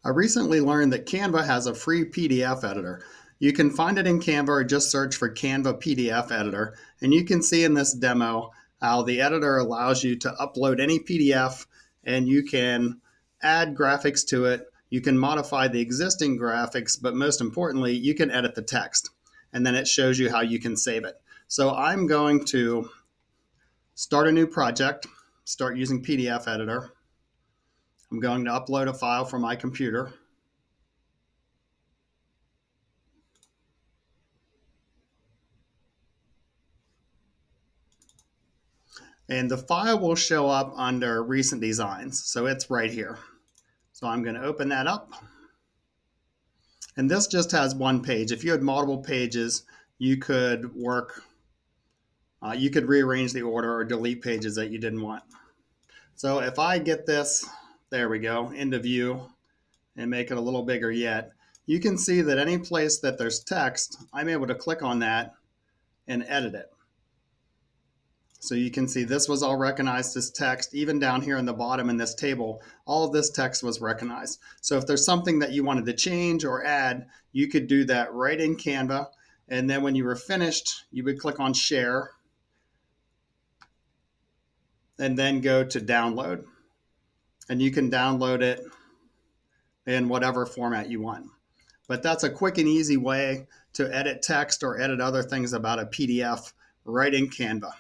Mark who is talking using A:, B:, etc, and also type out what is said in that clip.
A: I recently learned that Canva has a free PDF editor. You can find it in Canva or just search for Canva PDF Editor. And you can see in this demo how the editor allows you to upload any PDF and you can add graphics to it. You can modify the existing graphics, but most importantly, you can edit the text. And then it shows you how you can save it. So I'm going to start a new project, start using PDF Editor. I'm going to upload a file from my computer. And the file will show up under recent designs. So it's right here. So I'm going to open that up. And this just has one page. If you had multiple pages, you could you could rearrange the order or delete pages that you didn't want. So if I get this, there we go, into view and make it a little bigger yet, you can see that any place that there's text, I'm able to click on that and edit it. So you can see this was all recognized as text. Even down here in the bottom in this table, all of this text was recognized. So if there's something that you wanted to change or add, you could do that right in Canva. And then when you were finished, you would click on Share and then go to Download. And you can download it in whatever format you want. But that's a quick and easy way to edit text or edit other things about a PDF right in Canva.